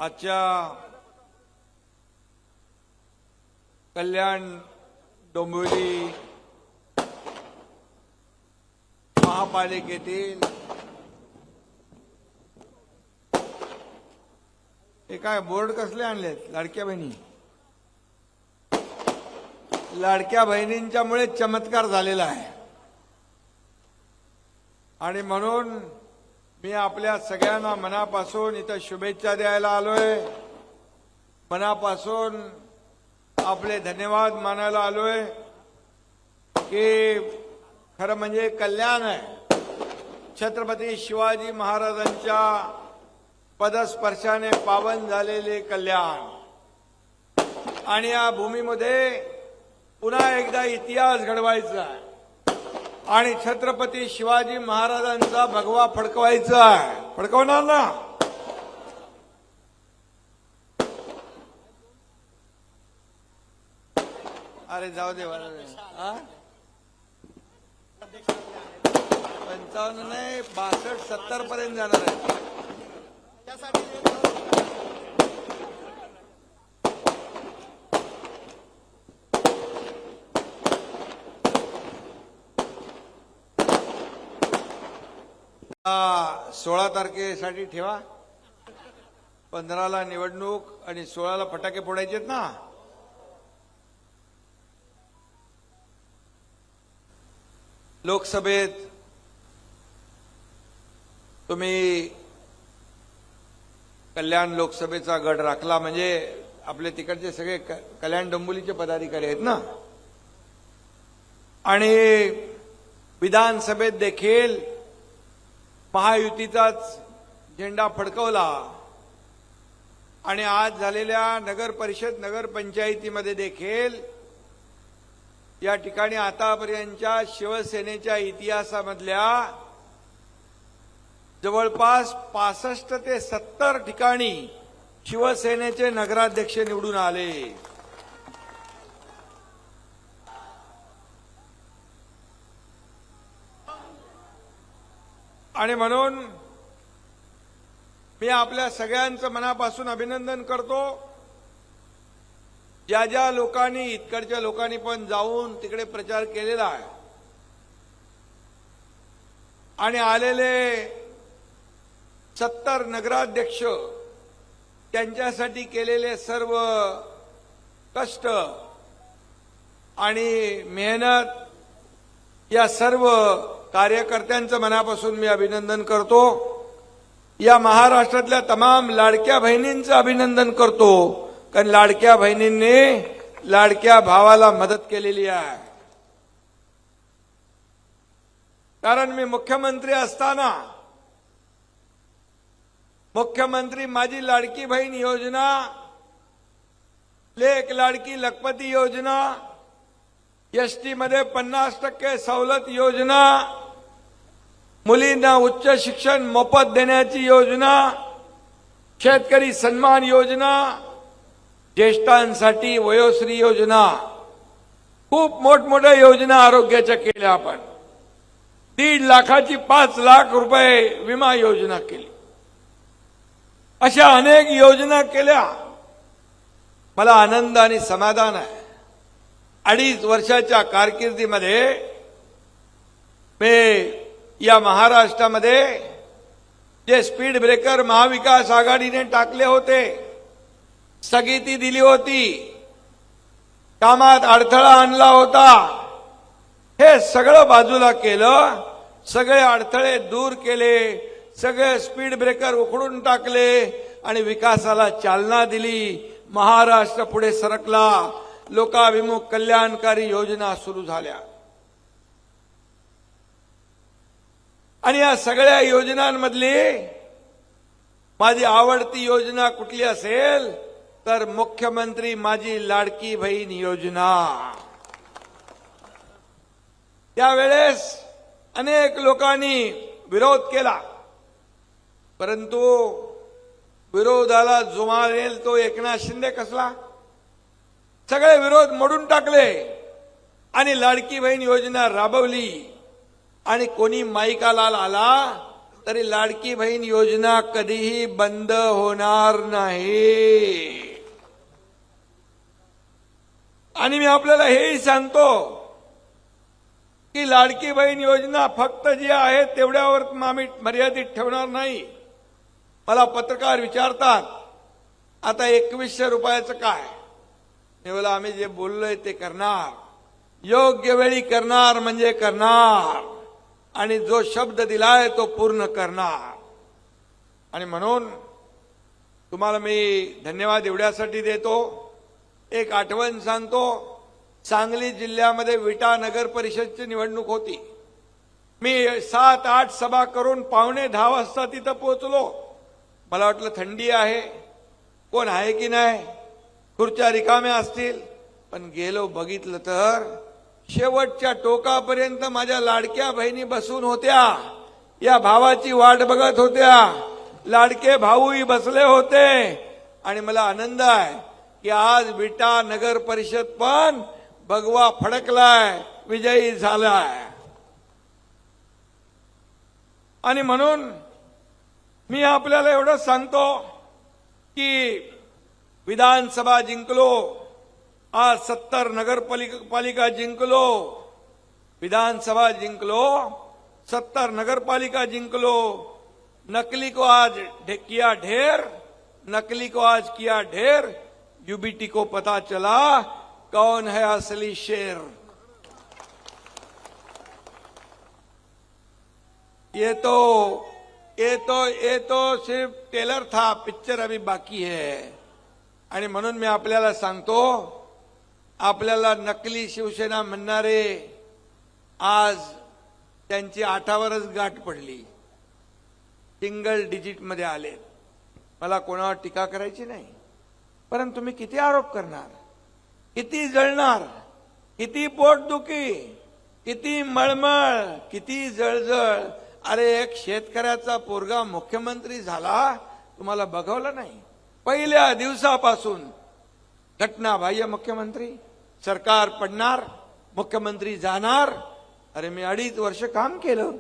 आजच्या कल्याण डोंबिवली महापालिकेतील हे काय बोर्ड कसले आणलेत? लाडक्या बहिणी, लाडक्या बहिणींच्यामुळे चमत्कार झालेला आहे आणि म्हणून मी आपल्या सगळ्यांना मनापासून इथं शुभेच्छा द्यायला आलोय, मनापासून आपले धन्यवाद मानायला आलोय की खरं म्हणजे कल्याण आहे. छत्रपती शिवाजी महाराजांच्या पदस्पर्शाने पावन झालेले कल्याण आणि या भूमीमध्ये पुन्हा एकदा इतिहास घडवायचा आहे आणि छत्रपती शिवाजी महाराजांचा भगवा फडकवायचा आहे. फडकवणार ना? अरे जाऊ दे, 55 नाही 62 70 पर्यंत जाणार आहे. आता 16 तारखेसाठी ठेवा. 15ला निवडणूक आणि 16ला फटाके फोडायचे आहेत ना. लोकसभेत तुम्ही कल्याण लोकसभेचा गड राखला म्हणजे आपले तिकडचे सगळे कल्याण डोंबिवलीचे पदाधिकारी आहेत ना. आणि विधानसभेत देखील महायुतीचाच झेंडा फडकवला आणि आज झालेल्या नगर परिषद नगर पंचायतीमध्ये देखील या ठिकाणी आतापर्यंतच्या शिवसेनेच्या इतिहासामधल्या जवळपास 65 ते 70 ठिकाणी शिवसेनेचे नगराध्यक्ष निवडून आले. आणि म्हणून मी आपल्या सगळ्यांचं मनापासून अभिनंदन करतो. ज्या ज्या लोकांनी इतकडच्या लोकांनी पण जाऊन तिकडे प्रचार केलेला आहे आणि आलेले 70 नगराध्यक्ष त्यांच्यासाठी केलेले सर्व कष्ट आणि मेहनत या सर्व कार्यकर्त्यांचं मनापासून मी अभिनंदन करतो. या महाराष्ट्रातल्या तमाम लाडक्या बहिणींचं अभिनंदन करतो कारण लाडक्या बहिणींनी लाडक्या भावाला मदत केलेली आहे. कारण मी मुख्यमंत्री असताना मुख्यमंत्री माझी लाडकी बहीण योजना, लेक लाडकी लखपती योजना, एसटी मध्ये 50% सवलत योजना, मुलींना उच्च शिक्षण मोफत देण्याची योजना, शेतकरी सन्मान योजना, ज्येष्ठांसाठी वयोश्री योजना, खूप मोठमोठ्या योजना आरोग्याच्या केल्या. आपण 1.5 लाखाची 5 लाख रुपये विमा योजना केली. अशा अनेक योजना केल्या. मला आनंद आणि समाधान आहे. 2.5 वर्षाच्या कारकिर्दीमध्ये मी या महाराष्ट्रामध्ये जे स्पीड ब्रेकर महाविकास आघाडीने टाकले होते, स्थगिती दिली होती, कामात अडथळा आणला होता, हे सगळं बाजूला केलं. सगळे अडथळे दूर केले, सगळे स्पीड ब्रेकर उखडून टाकले आणि विकासाला चालना दिली. महाराष्ट्र पुढे सरकला. लोकाभिमुख कल्याणकारी योजना सुरू झाल्या आणि या सगळ्या योजनांमधली माझी आवडती योजना कुठली असेल तर मुख्यमंत्री माझी लाडकी बहीण योजना. त्यावेळेस अनेक लोकांनी विरोध केला, परंतु विरोधाला जुमारेल तो एकनाथ शिंदे कसला. सगळे विरोध मोडून टाकले आणि लाडकी बहीण योजना राबवली आणि कोणी माईकाला आला तरी लाडकी बहीण योजना कधीही बंद होणार नाही. आणि मी आपल्याला हेही सांगतो की लाडकी बहीण योजना फक्त जी आहे तेवढ्यावर आम्ही मर्यादित ठेवणार नाही. मला पत्रकार विचारतात आता 2100 रुपयाचं काय. मी बोला आम्ही जे बोललोय ते करणार, योग्य वेळी करणार म्हणजे करणार, आणि जो शब्द दिलाय तो पूर्ण करणार. आणि म्हणून तुम्हाला मी धन्यवाद एवढ्यासाठी देतो. एक आठवण सांगतो. सांगली जिल्ह्यामध्ये विटा नगर परिषदची निवडणूक होती. मी 7-8 सभा करून 9:45 वाजता तिथं पोहोचलो. मला वाटलं थंडी आहे, कोण आहे की नाही, खुर्च्या रिकाम्या असतील. पण गेलो बघितलं तर शेवटच्या टोकापर्यंत माझ्या लाडक्या बहिणी बसून होत्या. या भावाची वाट बघत होत्या. लाडके भाऊही बसले होते. आणि मला आनंद आहे की आज विटा नगर परिषद पण भगवा फडकलाय, विजयी झालाय. आणि म्हणून मी आपल्याला एवढं सांगतो की विधानसभा जिंकलो, आज 70 नगरपालिका जिंकलो, विधानसभा जिंकलो, 70 नगरपालिका जिंकलो. नकली को आज किया ढेर, नकली को आज किया ढेर. यूबीटी को पता चला कौन है असली शेर. ये तो सिर्फ टेलर था, पिक्चर अभी बाकी है. आणि म्हणून मी आपल्याला सांगतो, आपल्याला नकली शिवसेना म्हणणारे आज त्यांची 8वरच गाठ पडली, सिंगल डिजिट मध्ये आले. मला कोणावर टीका करायची नाही, परंतु तुम्ही किती आरोप करणार, किती जळणार, किती पोटदुखी, किती मळमळ, किती जळजळ. अरे एक शेतकऱ्याचा पोरगा मुख्यमंत्री झाला, तुम्हाला बघवलं नाही. पहिल्या दिवसापासून घटनाबाह्य मुख्यमंत्री, सरकार पडणार, मुख्यमंत्री जाणार. अरे मी 2.5 वर्ष काम केलं,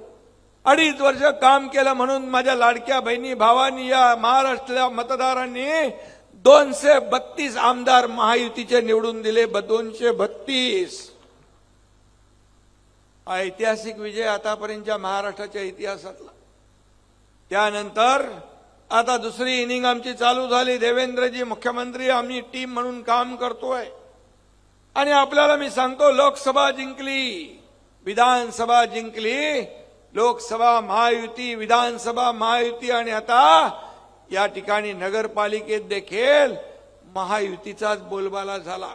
2.5 वर्ष काम केलं म्हणून माझ्या लाडक्या बहिणी भावांनी, या महाराष्ट्रातल्या मतदारांनी 232 आमदार महायुतीचे निवडून दिले. 232 ऐतिहासिक विजय आतापर्यंतच्या महाराष्ट्राच्या इतिहासातला. त्यानंतर आता दुसरी इनिंग आमची चालू झाली. देवेंद्रजी मुख्यमंत्री, आम्ही टीम म्हणून काम करतोय. आणि आपल्याला मी सांगतो, लोकसभा जिंकली, विधानसभा जिंकली, लोकसभा महायुती, विधानसभा महायुती, आणि आता या ठिकाणी नगरपालिकेत देखील महायुतीचाच बोलबाला झाला.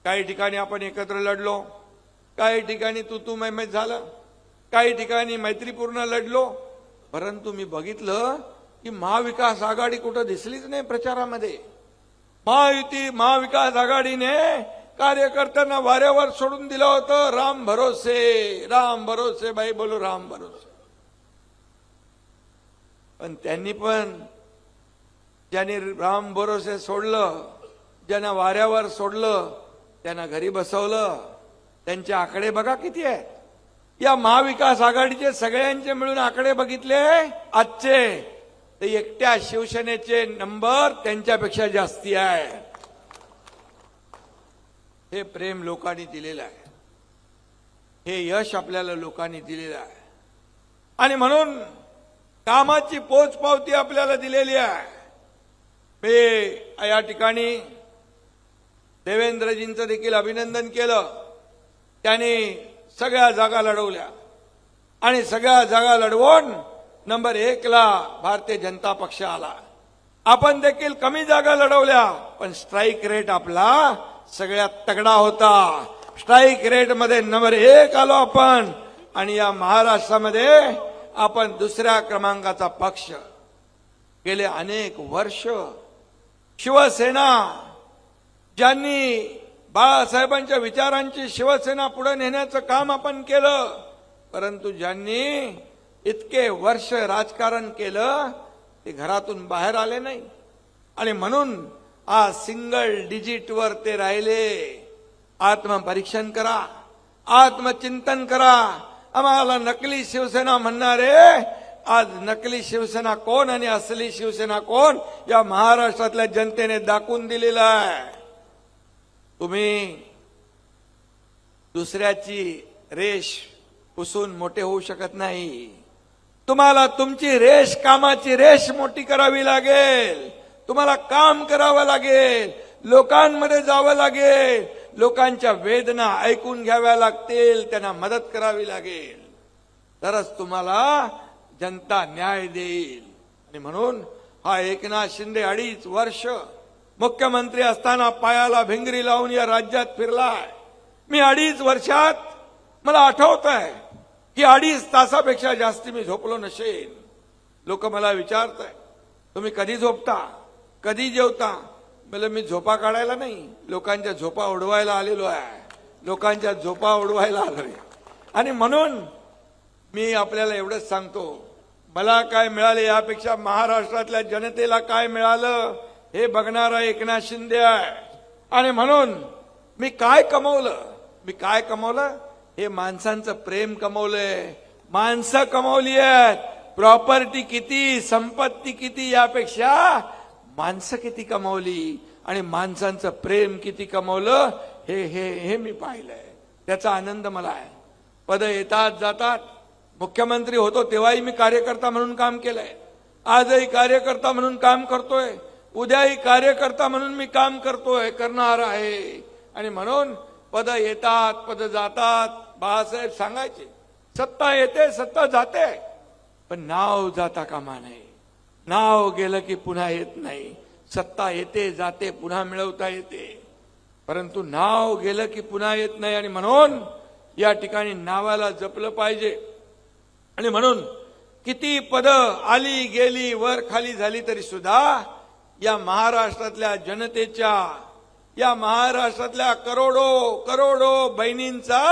काही ठिकाणी आपण एकत्र लढलो, काही ठिकाणी तू मैमेत झालं, काही ठिकाणी मैत्रीपूर्ण लढलो. परंतु मी बघितलं की महाविकास आघाडी कुठं दिसलीच नाही प्रचारामध्ये. महायुती, महाविकास आघाडीने कार्यकर्त्यांना वाऱ्यावर सोडून दिलं होतं. राम भरोसे, राम भरोसे, बाई बोलो राम भरोसे. पण त्यांनी पण, ज्यांनी राम भरोसे सोडलं, ज्यांना वाऱ्यावर सोडलं, त्यांना घरी बसवलं. त्यांचे आकडे बघा किती आहेत. या महाविकास आघाडीचे सगळ्यांचे मिळून आकडे बघितले आजचे, तर एकट्या शिवसेनेचे नंबर त्यांच्यापेक्षा जास्ती आहे. हे प्रेम लोकांनी दिलेलं आहे, हे यश आपल्याला लोकांनी दिलेलं आहे. आणि म्हणून कामाची पोचपावती आपल्याला दिलेली आहे. मी या ठिकाणी देवेंद्रजींचं देखील अभिनंदन केलं. त्यांनी सगळ्या जागा लढवल्या आणि सगळ्या जागा लढवून नंबर 1 ला भारतीय जनता पक्ष आला. आपण देखील कमी जागा लढवल्या, पण स्ट्राईक रेट आपला सगळ्यात तगडा होता. स्ट्राईक रेट मध्ये नंबर 1 आलो आपण. आणि या महाराष्ट्रामध्ये आपण 2ऱ्या क्रमांकाचा पक्ष. गेले अनेक वर्ष शिवसेना, ज्यांनी बाळासाहेबांच्या विचारांची शिवसेना पुढे नेण्याचं काम आपण केलं, परंतु ज्यांनी इतके वर्ष राजकारण केलं ते घरातून बाहेर आले नाही. आणि म्हणून आज सिंगल डिजिटवर ते राहिले. आत्मपरीक्षण करा, आत्मचिंतन करा. आम्हाला नकली शिवसेना म्हणणारे आज नकली शिवसेना कोण आणि असली शिवसेना कोण या महाराष्ट्रातल्या जनतेने दाखवून दिलेला आहे. तुम्ही दुसऱ्याची रेष पुसून मोठे होऊ शकत नाही. तुम्हाला तुमची रेष, कामाची रेष मोठी करावी लागेल. तुम्हाला काम करावं लागेल, लोकांमध्ये जावं लागेल, लोकांच्या वेदना ऐकून घ्याव्या लागतील, त्यांना मदत करावी लागेल, तरच तुम्हाला जनता न्याय देईल. आणि म्हणून हा एकनाथ शिंदे 2.5 वर्ष मुख्यमंत्री असताना पायाला भिंगरी लावून या राज्यात फिरलाय. मी 2.5 वर्षात मला आठवत आहे की 2.5 तासापेक्षा जास्ती मी झोपलो नसेन. लोक मला विचारताय तुम्ही कधी झोपता, कधी जेवता. मला मी झोपा काढायला नाही, लोकांच्या झोपा उडवायला आलेलो आहे. लोकांच्या झोपा उडवायला आलोय. आणि म्हणून मी आपल्याला एवढंच सांगतो, मला काय मिळाले यापेक्षा महाराष्ट्रातल्या जनतेला काय मिळालं हे बघणारा एकनाथ शिंदे आहे. आणि म्हणून मी काय कमवलं, हे माणसांचं प्रेम कमवलंय. माणसं कमवली आहेत. प्रॉपर्टी किती, संपत्ती किती यापेक्षा माणसं किती कमवली आणि माणसांचं प्रेम किती कमवलं हे हे हे मी पाहिलंय. त्याचा आनंद मला आहे. पद येतात जातात. मुख्यमंत्री होतो तेव्हाही मी कार्यकर्ता म्हणून काम केलंय. आजही कार्यकर्ता म्हणून काम करतोय. उद्याही कार्यकर्ता म्हणून मी काम करणार आहे. आणि म्हणून पद येतात, पद जातात. बाळासाहेब सांगायचे सत्ता येते, सत्ता जाते, पण नाव जाता कामा नये. नाव गेलं की पुन्हा येत नाही. सत्ता येते जाते, पुन्हा मिळवता येते, परंतु नाव गेलं की पुन्हा येत नाही. आणि म्हणून या ठिकाणी नावाला जपलं पाहिजे. आणि म्हणून किती पद आली गेली, वर खाली झाली तरी सुद्धा या महाराष्ट्रातल्या जनतेच्या, या महाराष्ट्रातल्या करोडो बहिणींचा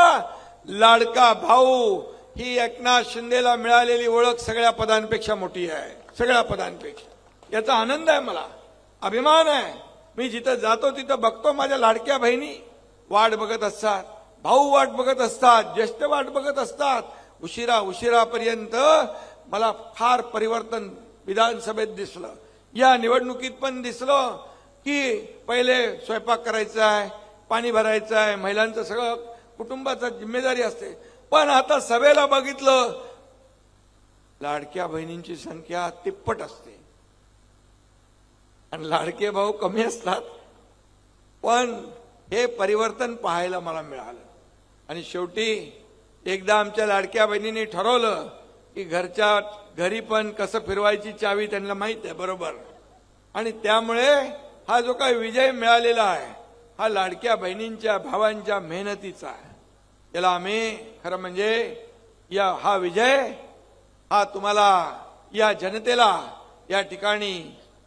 लाडका भाऊ ही एकनाथ शिंदेला मिळालेली ओळख सगळ्या पदांपेक्षा मोठी आहे. सगळ्या पदांपेक्षा. याचा आनंद आहे, मला अभिमान आहे. मी जिथं जातो तिथं बघतो माझ्या लाडक्या बहिणी वाट बघत असतात, भाऊ वाट बघत असतात, ज्येष्ठ वाट बघत असतात. उशिरापर्यंत मला फार परिवर्तन विधानसभेत दिसलं. या निवडणुकीत पण दिसलं की पहिले स्वयंपाक करायचा आहे, पाणी भरायचं आहे, महिलांचं सगळं कुटुंबाचा जिम्मेदारी असते. पण आता सभेला बघितलं लाडक्या बहिणींची संख्या तिप्पट असते आणि लाडके भाऊ कमी असतात. पण हे परिवर्तन पाहायला मला मिळालं. आणि शेवटी एकदा आमच्या लाडक्या बहिणींनी ठरवलं की घरच्या घरी पण कसं फिरवायची चावी त्यांना माहित आहे बरोबर. आणि त्यामुळे हा जो काही विजय मिळालेला आहे हा लाडक्या बहिणींच्या, भावांच्या मेहनतीचा आहे. याला आम्ही खरं म्हणजे हा विजय हा तुम्हाला, या जनतेला, या ठिकाणी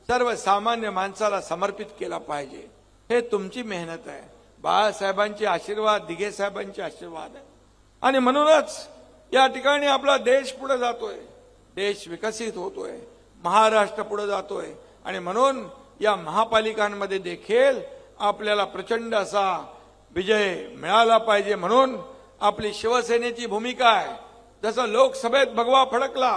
सर्वसामान्य माणसाला समर्पित केला पाहिजे. हे तुमची मेहनत आहे. बाळासाहेबांचे आशीर्वाद, दिघे साहेबांचे आशीर्वाद आहे. आणि म्हणूनच या ठिकाणी आपला देश पुढे जातोय, देश विकसित होतोय, महाराष्ट्र पुढे जातोय. आणि म्हणून या महापालिकांमध्ये देखील आपल्याला प्रचंड असा विजय मिळाला पाहिजे. म्हणून आपली शिवसेनेची भूमिका आहे. जसं लोकसभेत भगवा फडकला,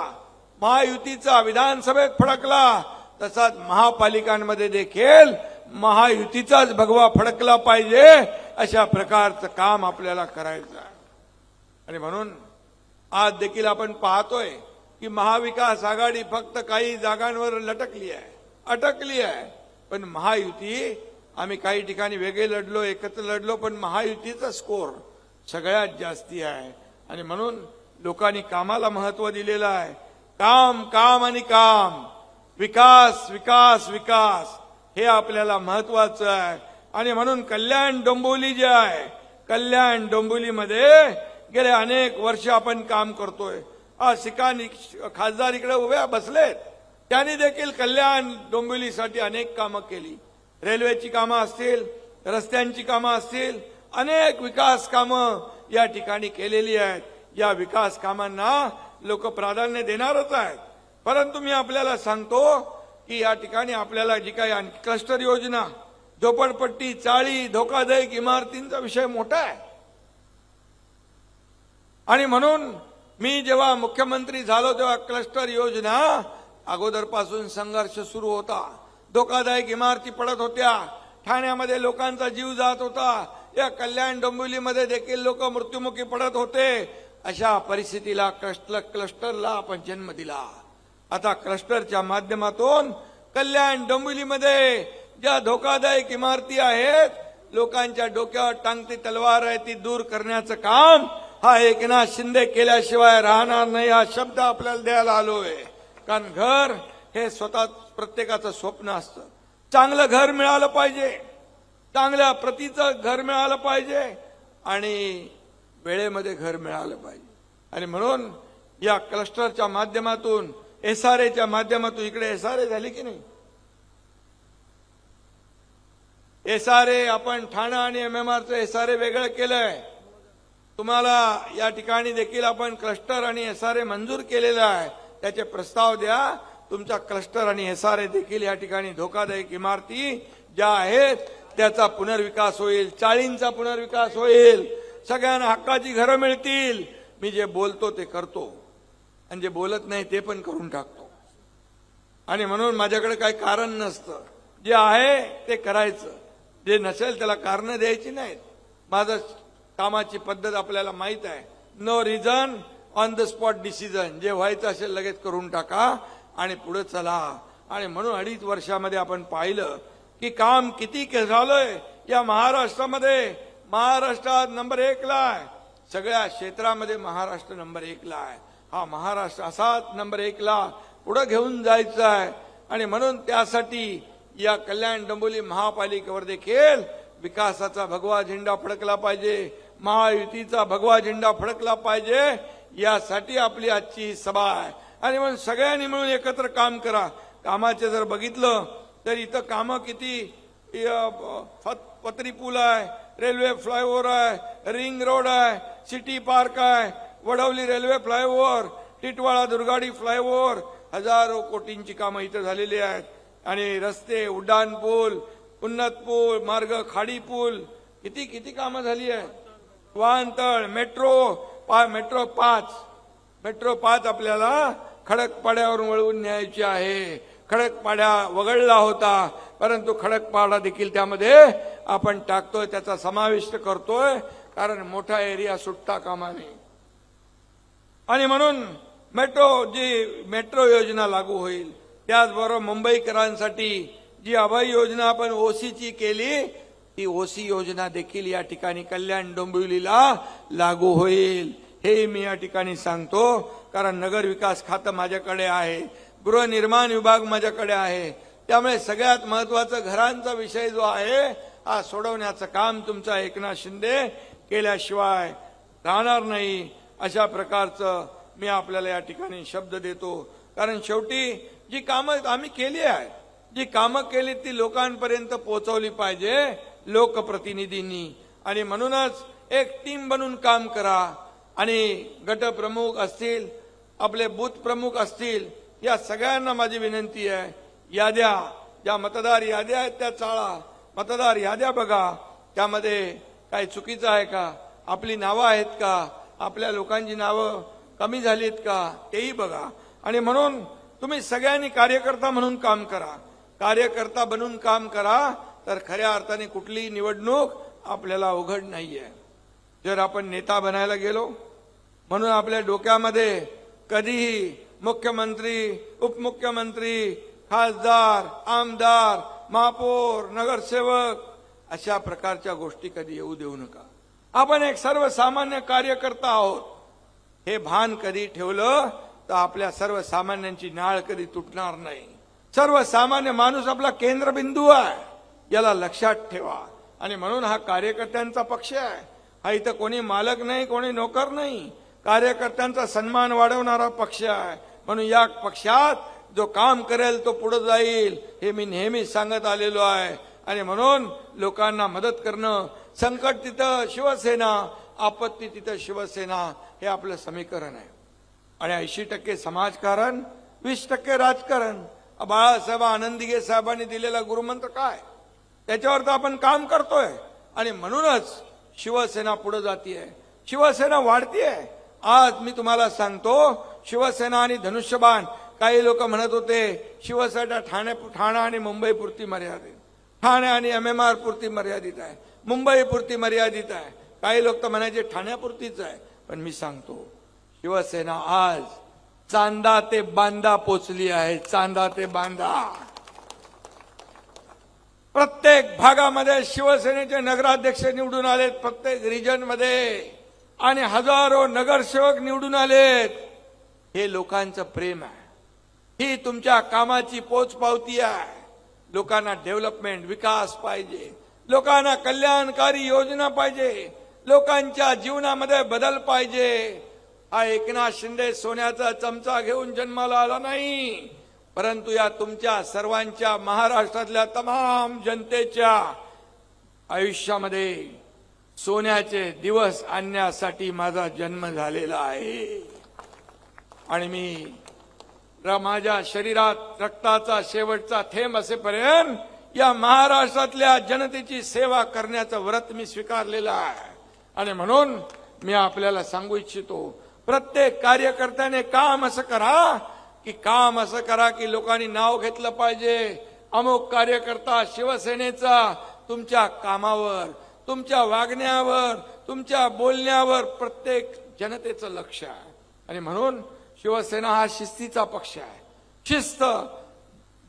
महायुतीचा विधानसभेत फडकला, तसाच महापालिकांमध्ये देखील महायुतीचाच भगवा फडकला पाहिजे. अशा प्रकारचं काम आपल्याला करायचं आहे. आणि म्हणून आज देखील आपण पाहतोय की महाविकास आघाडी फक्त काही जागांवर लटकली आहे, अटकली आहे. पण महायुती, आम्ही काही ठिकाणी वेगळे लढलो, एकत्र लढलो, पण महायुतीचा स्कोर सगळ्यात जास्ती आहे. आणि म्हणून लोकांनी कामाला महत्व दिलेलं आहे. काम आणि काम, विकास हे आपल्याला महत्वाचं आहे. आणि म्हणून कल्याण डोंबिवली जे आहे, कल्याण डोंबिवलीमध्ये गेले अनेक वर्ष आपण काम करतोय. आज खासदार इकडे उभ्या बसलेत, त्यांनी देखील कल्याण डोंबिवलीसाठी अनेक कामं केली. रेल्वेची कामं असतील, रस्त्यांची कामं असतील, अनेक विकास कामं या ठिकाणी केलेली आहेत. या विकास कामांना लोक प्राधान्य देणारच आहेत. परंतु मी आपल्याला सांगतो की या ठिकाणी आपल्याला जी काही क्लस्टर योजना, झोपडपट्टी, चाळी, धोकादायक इमारतींचा विषय मोठा आहे. आणि म्हणून मी जेव्हा मुख्यमंत्री झालो तेव्हा क्लस्टर योजना अगोदरपासून संघर्ष सुरू होता. धोकादायक इमारती पडत होत्या, ठाण्यामध्ये लोकांचा जीव जात होता, या कल्याण डोंबिवलीमध्ये देखील लोक मृत्युमुखी पडत होते. अशा परिस्थितीला क्लस्टरला आपण जन्म दिला. आता क्लस्टरच्या माध्यमातून कल्याण डोंबिवलीमध्ये ज्या धोकादायक इमारती आहेत, लोकांच्या डोक्यावर टांगती तलवार आहे, ती दूर करण्याचं काम हा एकनाथ शिंदे केल्याशिवाय राहणार नाही. हा शब्द आपल्याला द्यायला आलोय. कारण घर हे स्वतः प्रत्येकाचं स्वप्न असतं. चांगलं घर मिळालं पाहिजे, चांगल्या प्रतीचं घर मिळालं पाहिजे आणि वेळेमध्ये घर मिळालं पाहिजे. आणि म्हणून या क्लस्टरच्या माध्यमातून, एसआरएच्या माध्यमातून, इकडे एसआरए झाली की नाही, एसआरए आपण ठाणा आणि एमएमआरचं एसआरए वेगळं केलंय. तुम्हाला या ठिकाणी देखील आपण क्लस्टर आणि एसआरए मंजूर केलेला आहे. त्याचे प्रस्ताव द्या. तुमचा क्लस्टर आणि एसआरए देखील या ठिकाणी धोकादायक इमारती ज्या आहेत त्याचा पुनर्विकास होईल, चाळींचा पुनर्विकास होईल, सगळ्यांना हक्काची घरं मिळतील. मी जे बोलतो ते करतो आणि जे बोलत नाही ते पण करून टाकतो. आणि म्हणून माझ्याकडे काही कारण नसतं. जे आहे ते करायचं, जे नसेल त्याला कारण द्यायची नाहीत. माझं कामाची पद्धत आपल्याला माहित आहे. No reason on the spot decision. जे व्हायचं असेल लगेच करून टाका आणि पुढे चला. आणि म्हणून 2.5 वर्षामध्ये आपण पाहिलं की काम किती झालंय या महाराष्ट्रामध्ये. महाराष्ट्रात नंबर 1 ला आहे. सगळ्या क्षेत्रामध्ये महाराष्ट्र नंबर 1 ला आहे. हा महाराष्ट्र असाच नंबर 1 ला पुढे घेऊन जायचा आहे. आणि म्हणून त्यासाठी या कल्याण डोंबिवली महापालिकेवर देखील विकासाचा भगवा झेंडा फडकला पाहिजे, महायुतीचा भगवा झेंडा फडकला पाहिजे. यासाठी आपली आजची सभा आहे. आणि म्हणून सगळ्यांनी मिळून एकत्र काम करा. कामाचे जर बघितलं तर इथं कामं किती, पत्री पूल आहे, रेल्वे फ्लायओव्हर आहे, रिंग रोड आहे, सिटी पार्क आहे, Wadavali railway flyover, Titwala Durgadi flyover, हजारो कोटींची कामं इथं झालेली आहेत. आणि रस्ते, उड्डाण पूल, उन्नत पूल, मार्ग, खाडी पूल, किती किती कामं झाली आहेत. वाहनतळ, मेट्रो 5 आपल्याला खडकपाड्यावरून वळवून न्यायची आहे. खडकपाडा वगळला होता, परंतु खडकपाडा देखील त्यामध्ये आपण टाकतोय, त्याचा समाविष्ट करतोय. कारण मोठा एरिया सुटता कामा नये. आणि म्हणून मेट्रो योजना लागू होईल. त्याचबरोबर मुंबईकरांसाठी जी अभय योजना आपण ओसीची केली, ती ओसी योजना देखील या ठिकाणी कल्याण डोंबिवलीला लागू होईल. हे मी या ठिकाणी सांगतो. कारण नगर विकास खातं माझ्याकडे आहे, गृहनिर्माण विभाग माझ्याकडे आहे. त्यामुळे सगळ्यात महत्वाचा घरांचा विषय जो आहे हा सोडवण्याचं काम तुमचा एकनाथ शिंदे केल्याशिवाय राहणार नाही. अशा प्रकारचं मी आपल्याला या ठिकाणी शब्द देतो. कारण शेवटी जी कामं आम्ही केली आहेत, जी कामं केली ती लोकांपर्यंत पोहोचवली पाहिजे लोकप्रतिनिधींनी. आणि म्हणूनच एक टीम बनून काम करा. आणि गटप्रमुख असतील, आपले बूथ प्रमुख असतील, या सगळ्यांना माझी विनंती आहे, याद्या, ज्या मतदार याद्या आहेत त्या चाळा. मतदार याद्या बघा, त्यामध्ये काही चुकीचं आहे का, आपली नावं आहेत का, आपल्या लोकांची नावं कमी झालीत का, तेही बघा. आणि म्हणून तुम्ही सगळ्यांनी कार्यकर्ता म्हणून काम करा. कार्यकर्ता बनून काम करा तर खऱ्या अर्थाने कुठलीही निवडणूक आपल्याला अवघड नाहीये. जर आपण नेता बनायला गेलो, म्हणून आपल्या डोक्यामध्ये कधीही मुख्यमंत्री, उपमुख्यमंत्री, खासदार, आमदार, महापौर, नगरसेवक अशा प्रकारच्या गोष्टी कधी येऊ देऊ नका. आपण एक सर्वसामान्य कार्यकर्ता आहोत. हे भान कधी ठेवलं तर आपल्या सर्वसामान्यांची नाळ कधी तुटणार नाही. सर्वसामान्य माणूस आपला केंद्रबिंदू आहे, याला लक्षात ठेवा. आणि म्हणून हा कार्यकर्त्यांचा पक्ष आहे. हा इथं कोणी मालक नाही, कोणी नोकर नाही. कार्यकर्त्यांचा सन्मान वाढवणारा पक्ष आहे. म्हणून या पक्षात जो काम करेल तो पुढे जाईल, हे मी नेहमी सांगत आलेलो आहे. आणि म्हणून लोकांना मदत करणं, संकट तिथं शिवसेना, आपत्ती तिथं शिवसेना, हे आपलं समीकरण आहे. आणि 80% समाजकारण, 20% राजकारण. बाळासाहेब आनंदीगे साहेबांनी दिलेला गुरुमंत्र काय, त्याच्यावर तर आपण काम करतोय. आणि म्हणूनच शिवसेना पुढे जातीये, शिवसेना वाढतीये. आज मी तुम्हाला सांगतो, शिवसेना आणि धनुष्यबाण. काही लोक म्हणत होते शिवसेना ठाणे आणि मुंबई पुरती मर्यादित, ठाणे आणि MMR पुरती मर्यादित आहे, मुंबई पुरती मर्यादित आहे. काही लोक तर म्हणायचे ठाण्यापुरतीच आहे. पण मी सांगतो, शिवसेना आज चांदा ते बांदा पोचली आहे. चांदा ते बांदा प्रत्येक भागामध्ये शिवसेनेचे नगराध्यक्ष निवडून आलेत, प्रत्येक रिजन मध्ये, आणि हजारो नगरसेवक निवडून आलेत. हे लोकांचं प्रेम आहे, ही तुमच्या कामाची पोचपावती आहे. लोकांना डेव्हलपमेंट, विकास पाहिजे, लोकांना कल्याणकारी योजना पाहिजे, लोकांच्या जीवनामध्ये बदल पाहिजे. हा एकनाथ शिंदे सोन्याचा चमचा घेऊन जन्माला आला नाही, परंतु या तुमच्या सर्वांच्या, महाराष्ट्रातल्या तमाम जनतेच्या आयुष्यामध्ये सोन्याचे दिवस आणण्यासाठी माझा जन्म झालेला आहे. आणि मी माझ्या शरीरात रक्ताचा शेवटचा थेंब असेपर्यंत या महाराष्ट्रातल्या जनतेची सेवा करण्याचं व्रत मी स्वीकारलेलं आहे. आणि म्हणून मी आपल्याला सांगू इच्छितो, प्रत्येक कार्यकर्त्याने काम असं करा की लोकांनी नाव घेतलं पाहिजे, अमुक कार्यकर्ता शिवसेनेचा. तुमच्या कामावर, तुमच्या वागण्यावर, तुमच्या बोलण्यावर प्रत्येक जनतेचं लक्ष आहे. आणि म्हणून शिवसेना हा शिस्तीचा पक्ष आहे. शिस्त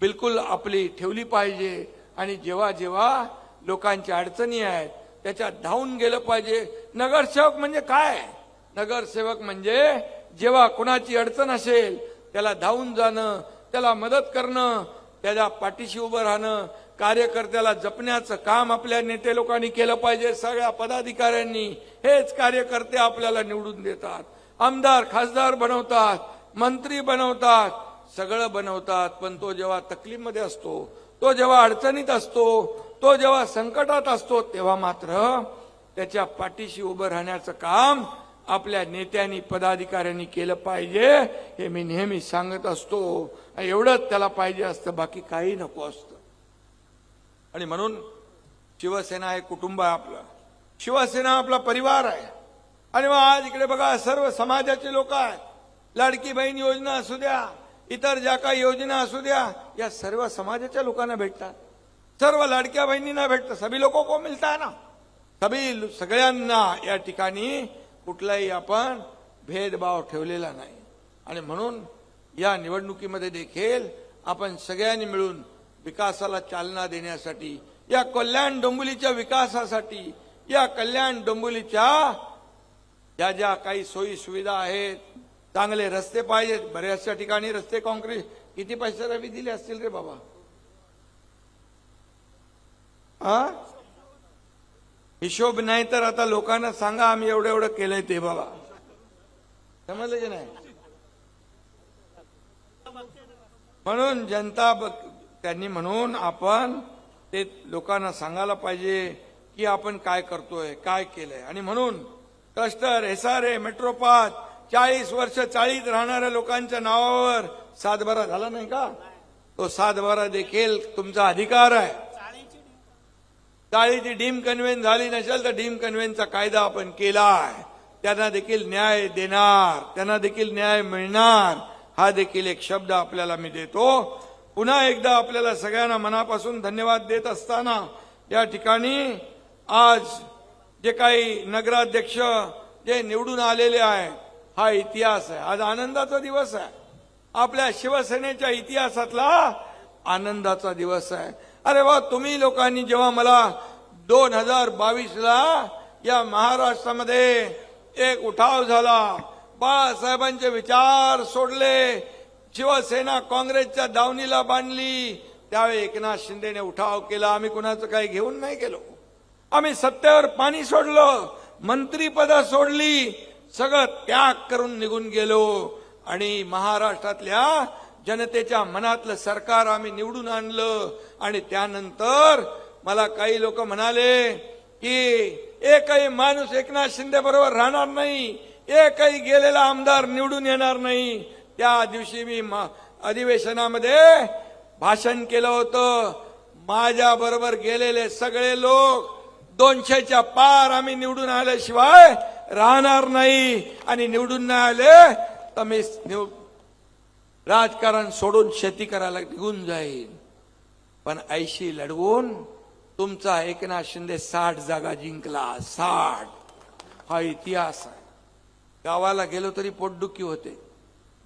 बिलकुल आपली ठेवली पाहिजे. आणि जेव्हा जेव्हा लोकांच्या अडचणी आहेत त्याच्यात धावून गेलं पाहिजे. नगरसेवक म्हणजे काय? नगरसेवक म्हणजे जेव्हा कुणाची अडचण असेल त्याला धावून जाणं, त्याला मदत करणं, त्याच्या पाठीशी उभं राहणं, कार्यकर्त्याला जपण्याचं काम आपल्या नेते लोकांनी केलं पाहिजे. सगळ्या पदाधिकाऱ्यांनी. हेच कार्यकर्ते आपल्याला निवडून देतात, आमदार खासदार बनवतात, मंत्री बनवतात, सगळं बनवतात. पण तो जेव्हा तकलीफमध्ये असतो, तो जेव्हा अडचणीत असतो, तो जेव्हा संकटात असतो, तेव्हा मात्र त्याच्या पाठीशी उभं राहण्याचं काम आपल्या नेत्यांनी, पदाधिकाऱ्यांनी केलं पाहिजे. हे मी नेहमी सांगत असतो. एवढंच त्याला पाहिजे असतं, बाकी काही नको असतं. आणि म्हणून शिवसेना हे कुटुंब आहे आपलं, शिवसेना आपला परिवार आहे. आणि मग आज इकडे बघा, सर्व समाजाचे लोक आहेत. लाडकी बहीण योजना असू द्या, इतर ज्या काही योजना असू द्या, या सर्व समाजाच्या लोकांना भेटतात. सर्व लाडक्या बहिणींना भेटतं. सभी लोगों को मिलता है ना, सगळ्यांना या ठिकाणी कुठलाही आपण भेदभाव ठेवलेला नाही. आणि म्हणून या निवडणुकीमध्ये देखील आपण सगळ्यांनी मिळून विकासाला चालना देण्यासाठी, या कल्याण डोंबिवलीच्या विकासासाठी, या कल्याण डोंबिवलीच्या ज्या ज्या काही सोयी सुविधा आहेत, चांगले रस्ते पाहिजेत. बऱ्याचशा ठिकाणी रस्ते काँक्रीट किती पैसे रवी दिले असतील रे बाबा? हिशोब नाही तर आता लोकांना सांगा आम्ही एवढं एवढं केलंय ते बाबा. समजलं की नाही? म्हणून जनता त्यांनी, म्हणून आपण ते लोकांना सांगायला पाहिजे की आपण काय करतोय, काय केलंय. आणि म्हणून क्लस्टर, SRA, मेट्रोपाथ 40 वर्ष चाळीत राहणाऱ्या लोकांच्या नावावर सातबारा झाला नाही का? तो सातबारा देखील तुमचा अधिकार आहे. चाळीची डीम कन्व्हेन्स झाली नसेल तर डीम कन्व्हेन्सचा कायदा आपण केला आहे. त्यांना देखील न्याय देणार, त्यांना देखील न्याय मिळणार. हा देखील एक शब्द आपल्याला मी देतो. पुन्हा एकदा आपल्याला सगळ्यांना मनापासून धन्यवाद देत असताना, या ठिकाणी आज जे काही नगराध्यक्ष जे निवडून आलेले आहे, हा इतिहास आहे. आज आनंदाचा दिवस आहे, आपल्या शिवसेनेच्या इतिहासातला आनंदाचा दिवस आहे. अरे वा, तुम्ही लोकांनी जेव्हा मला 2022ला या महाराष्ट्रामध्ये एक उठाव झाला, बाळासाहेबांचे विचार सोडले, शिवसेना काँग्रेसच्या दावणीला बांधली, त्यावेळी एकनाथ शिंदेने उठाव केला. आम्ही कुणाचं काही घेऊन नाही गेलो. आम्ही सत्तेवर पाणी सोडलं, मंत्रीपद सोडली, सगळं त्याग करून निघून गेलो. आणि महाराष्ट्रातल्या जनतेच्या मनातलं सरकार आम्ही निवडून आणलं. आणि त्यानंतर मला काही लोक म्हणाले की एकही माणूस एकनाथ शिंदे बरोबर राहणार नाही, एकही गेलेला आमदार निवडून येणार नाही. त्या दिवशी मी अधिवेशनामध्ये भाषण केलं होतं. माझ्या बरोबर गेलेले सगळे लोक 200च्या पार आम्ही निवडून आल्याशिवाय राहणार नाही आणि निवडून नाही आले तर मी राजकारण सोडून शेती करायला निघून जाईल. पण 80 लढवून तुमचा एकनाथ शिंदे 60 जागा जिंकला. 60 हा इतिहास आहे. गावाला गेलो तरी पोटदुखी होते,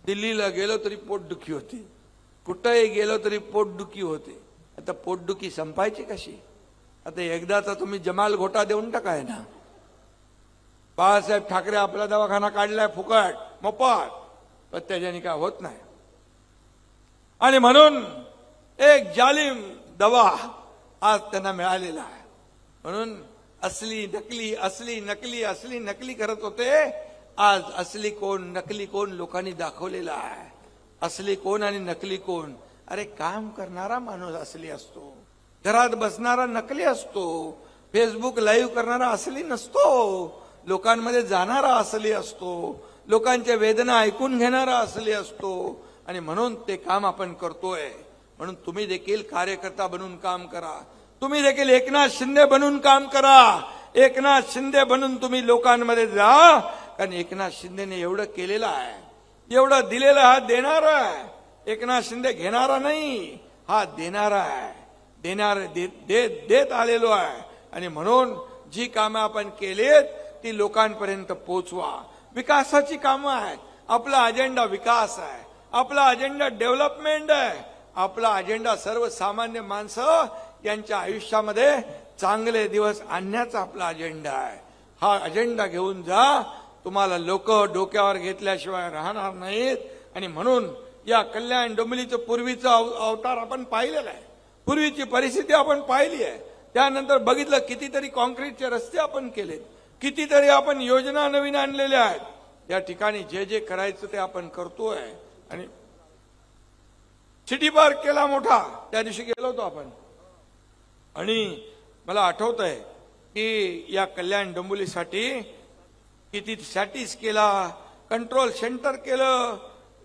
दिल्लीला गेलो तरी पोटदुखी होती, कुठेही गेलो तरी पोटदुखी होते. आता पोटदुखी संपायची कशी? आता एकदाचा तुम्ही जमाल घोटा देऊन टाकाय ना. बाळासाहेब ठाकरे आपला दवाखाना काढलाय फुकट मोफत, पण त्याच्याने काय होत नाही. आणि म्हणून एक जालिम दवा आज त्यांना मिळालेला आहे. म्हणून असली नकली असली नकली असली नकली करत होते. आज असली कोण नकली कोण लोकांनी दाखवलेला आहे. असली कोण आणि नकली कोण? अरे काम करणारा माणूस असली असतो, घरात बसणारा नकली असतो, फेसबुक लाईव्ह करणारा असली नसतो, लोकांमध्ये जाणारा असली असतो, लोकांच्या वेदना ऐकून घेणारा असली असतो. आणि म्हणून ते काम आपण करतोय. म्हणून तुम्ही देखील कार्यकर्ता बनून काम करा. तुम्ही देखील एकनाथ शिंदे बनून काम करा. एकनाथ शिंदे बनून तुम्ही लोकांमध्ये जा. कारण एकनाथ शिंदेने एवढं केलेलं आहे, एवढं दिलेलं हा देणारा आहे. एकनाथ शिंदे घेणारा नाही, हा देणारा आहे. देणार देत आलेलो आहे. आणि म्हणून जी कामं आपण केलीत ती लोकांपर्यंत पोहोचवा. विकासाची कामं आहेत. आपला अजेंडा विकास आहे, आपला अजेंडा डेव्हलपमेंट आहे, आपला अजेंडा सर्वसामान्य माणसं यांच्या आयुष्यामध्ये चांगले दिवस आणण्याचा आपला अजेंडा आहे. हा अजेंडा घेऊन जा. तुम्हाला लोक डोक्यावर घेतल्याशिवाय राहणार नाहीत. आणि म्हणून या कल्याण डोंबिवलीचं पूर्वीचं अवतार आपण पाहिलेला आहे. पूर्वीची परिस्थिती आपण पाहिली आहे. त्यानंतर बघितलं कितीतरी कॉन्क्रीटचे रस्ते आपण केलेत, कितीतरी आपण योजना नवीन आणलेल्या आहेत. या ठिकाणी जे जे करायचं ते आपण करतोय. आणि सिटी पार्क केला मोठा, त्या दिवशी गेलो होतो आपण. आणि मला आठवत आहे की या कल्याण डोंबिवलीसाठी किती सॅटिस केला, कंट्रोल सेंटर केलं,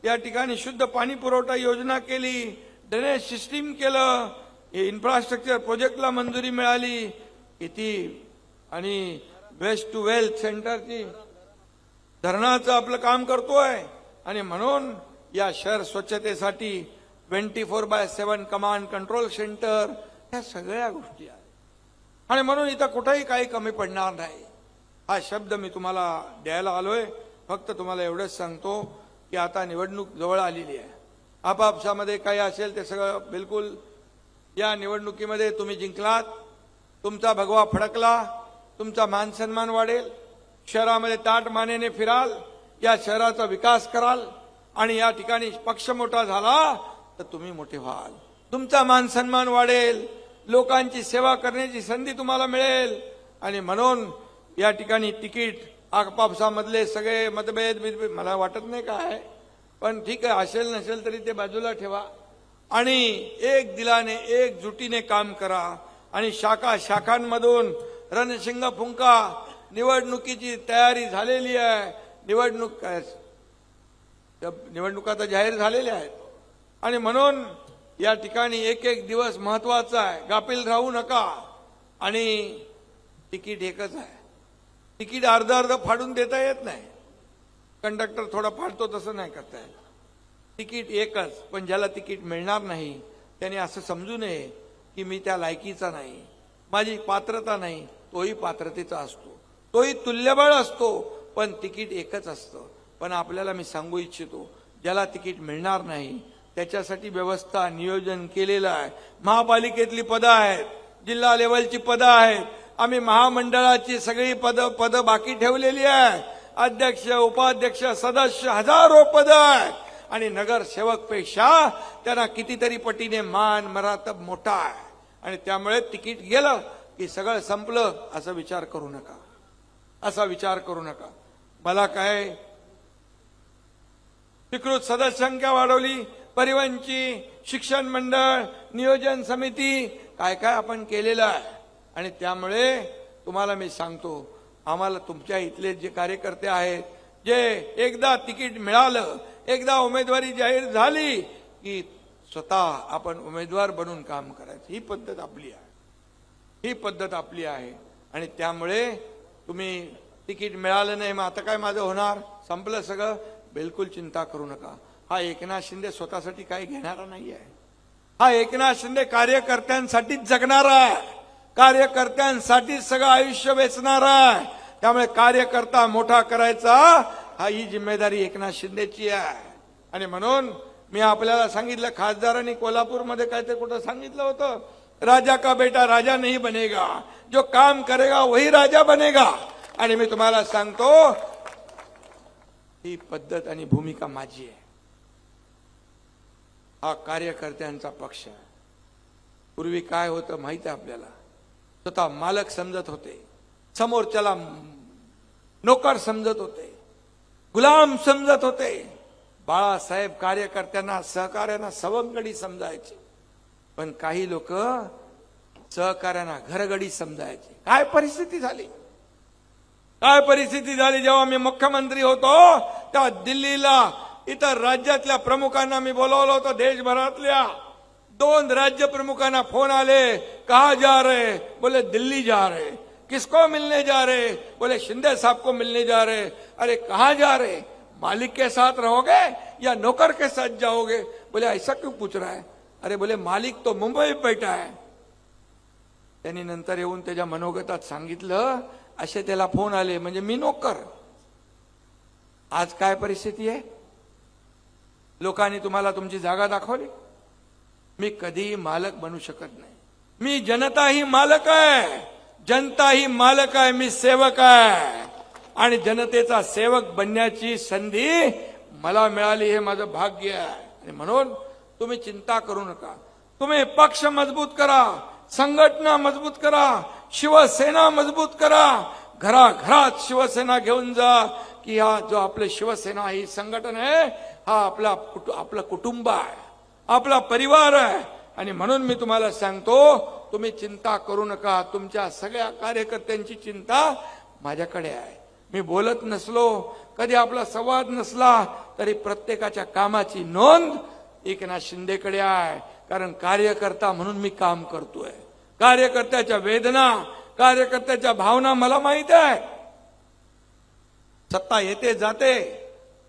या ठिकाणी शुद्ध पाणी पुरवठा योजना केली, ड्रेनेज सिस्टीम केलं, इन्फ्रास्ट्रक्चर प्रोजेक्टला मंजुरी मिळाली किती. आणि वेस्ट टू वेल्थ सेंटरची धरणाचं आपलं काम करतोय. आणि म्हणून या शहर स्वच्छतेसाठी 24/7 कमांड कंट्रोल सेंटर, ह्या सगळ्या गोष्टी आहेत. आणि म्हणून इथं कुठेही काही कमी पडणार नाही. हा शब्द मी तुम्हाला द्यायला आलोय. फक्त तुम्हाला एवढंच सांगतो की आता निवडणूक जवळ आलेली आहे. आपापसामध्ये काही असेल ते सगळं बिलकुल या निवडणुकीमध्ये तुम्ही जिंकलात, तुमचा भगवा फडकला, तुमचा मान सन्मान वाढेल, शहरामध्ये ताट मानेने फिराल, या शहराचा विकास कराल. आणि या ठिकाणी पक्ष मोठा झाला तर तुम्ही मोठे व्हाल, तुमचा मान सन्मान वाढेल, लोकांची सेवा करण्याची संधी तुम्हाला मिळेल. आणि म्हणून या ठिकाणी तिकीट आपापसामधले सगळे मतभेद मला वाटत नाही काय, पण ठीक आहे, असेल नसेल तरी ते बाजूला ठेवा. आणि एक दिलाने एकजुटीने काम करा. आणि शाखांमधून रणशिंग फुंका, निवडणुकीची तयारी झालेली आहे. निवडणुका तर जाहीर झालेल्या आहेत. आणि म्हणून या ठिकाणी एक एक दिवस महत्वाचा आहे, गाफील राहू नका. आणि तिकीट एकच आहे. तिकीट अर्ध अर्ध फाडून देता येत नाही. कंडक्टर थोडा फाडतो तसं नाही करता येत. तिकीट एकच. पण ज्याला तिकीट मिळणार नाही त्याने असं समजू नये की मी त्या लायकीचा नाही, माझी पात्रता नाही. तोही पात्रतेचा असतो, तोही तुल्यबळ असतो, पण तिकीट एकच असतं. पण आपल्याला मी सांगू इच्छितो, ज्याला तिकीट मिळणार नाही त्याच्यासाठी व्यवस्था नियोजन केलेलं आहे. महापालिकेतली पदं आहेत, जिल्हा लेवलची पदं आहेत, आम्ही महामंडळाची सगळी पद बाकी ठेवलेली आहे. अध्यक्ष, उपाध्यक्ष, सदस्य, हजारो पदं आहेत. आणि नगरसेवक पेक्षा त्यांना कितीतरी पटीने मान मरातब मोठा आहे. आणि त्यामुळे तिकीट गेलं की सगळं संपलं असा विचार करू नका, असा विचार करू नका. मला काय स्वीकृत सदस्य संख्या वाढवली, परिवहनची, शिक्षण मंडळ, नियोजन समिती, काय काय आपण केलेलं आहे. आणि त्यामुळे तुम्हाला मी सांगतो, आम्हाला तुमच्या इथले जे कार्यकर्ते आहेत, जे एकदा तिकीट मिळालं, एकदा उमेदवारी जाहीर झाली की स्वतः आपण उमेदवार बनून काम करायचं, ही पद्धत आपली आहे, ही पद्धत आपली आहे. आणि त्यामुळे तुम्ही तिकीट मिळालं नाही, मग आता काय माझं होणार, संपलं सगळं. बिलकुल चिंता करू नका. हा एकनाथ शिंदे स्वतःसाठी काही घेणारा नाहीये. हा एकनाथ शिंदे कार्यकर्त्यांसाठीच जगणारा आहे, कार्यकर्त्यांसाठी सगळं आयुष्य वेचणारा आहे. त्यामुळे कार्यकर्ता मोठा करायचा हा ही जिम्मेदारी एकनाथ शिंदेची आहे. आणि म्हणून मी आपल्याला सांगितलं, खासदारांनी कोल्हापूरमध्ये काय ते कुठं सांगितलं होतं, राजा का बेटा राजा नहीं बनेगा, जो काम करेगा वही राजा बनेगा. आणि मी तुम्हाला सांगतो, ही पद्धत आणि भूमिका माझी आहे. हा कार्यकर्त्यांचा पक्ष आहे. पूर्वी काय होतं माहित आहे आपल्याला, स्वतः मालक समजत होते, समोरच्याला नोकर समजत होते, गुलाम समजत होते. बाळासाहेब कार्यकर्त्यांना सहकार्यांना सवंगडी समजायचे, पण काही लोक सहकार्यांना घरगडी समजायचे. काय परिस्थिती झाली, काय परिस्थिती झाली. जेव्हा मी मुख्यमंत्री होतो तेव्हा दिल्लीला इतर राज्यातल्या प्रमुखांना मी बोलवलं होतं. देशभरातल्या 2 राज्य प्रमुखांना फोन आले, कहा जा रहे, बोले दिल्ली जा रहे. किसको मिलने जा रहे, बोले शिंदे साहब को मिलने जा रहे. अरे कहाँ जा रहे, मालिक के साथ रहोगे या नौकर के साथ जाओगे. बोले ऐसा क्यों पूछ रहा है. अरे बोले मालिक तो मुंबई में बैठा है. त्यांनी नंतर येऊन त्याच्या मनोगतात सांगितलं, असे त्याला फोन आले म्हणजे मी नोकर. आज काय परिस्थिती आहे, लोकांनी तुम्हाला तुमची जागा दाखवली. मी कधी मालक बनू शकत नाही. मी जनता ही मालक आहे, जनता ही मालक आहे, मी सेवक आहे. आणि जनतेचा सेवक बनण्याची संधी मला मिळाली, हे माझं भाग्य आहे. आणि म्हणून तुम्ही चिंता करू नका. तुम्ही पक्ष मजबूत करा, संघटना मजबूत करा, शिवसेना मजबूत करा. घराघरात शिवसेना घेऊन जा, की हा जो आपले शिवसेना ही संघटन आहे, हा आपला कुटुंब आहे, आपला परिवार आहे. आणि म्हणून मी तुम्हाला सांगतो, तुम्ही चिंता करू नका. तुमच्या सगळ्या कार्यकर्त्यांची चिंता माझ्याकडे आहे. मी बोलत नसलो, कधी आपला संवाद नसला, तरी प्रत्येकाच्या कामाची नोंद एकनाथ शिंदेकडे आहे. कारण कार्यकर्ता म्हणून मी काम करतोय. कार्यकर्त्याच्या वेदना, कार्यकर्त्याच्या भावना मला माहित आहे. सत्ता येते जाते,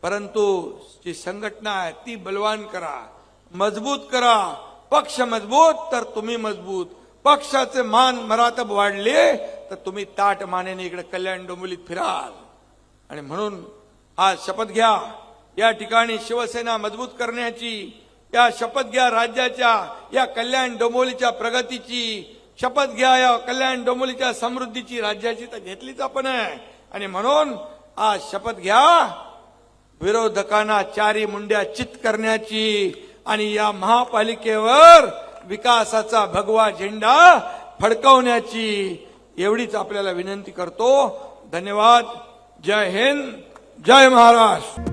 परंतु जी संघटना आहे ती बलवान करा, मजबूत करा. पक्ष मजबूत तर तुम्ही मजबूत. पक्षाचे मान मरातब वाढले तर तुम्ही ताट मानेने इकडे कल्याण डोंबिवलीत फिराल. आणि म्हणून आज शपथ घ्या, या ठिकाणी शिवसेना मजबूत करण्याची. या शपथ घ्या राज्याच्या, या कल्याण डोंबिवलीच्या प्रगतीची शपथ घ्या, या कल्याण डोंबिवलीच्या समृद्धीची. राज्याची तर घेतलीच आपण आहे. आणि म्हणून आज शपथ घ्या, विरोधकांना चारी मुंड्या चित करण्याची आणि या महापालिकेवर विकासाचा भगवा झेंडा फडकवण्याची. एवढीच आपल्याला विनंती करतो. धन्यवाद. जय हिंद, जय महाराष्ट्र.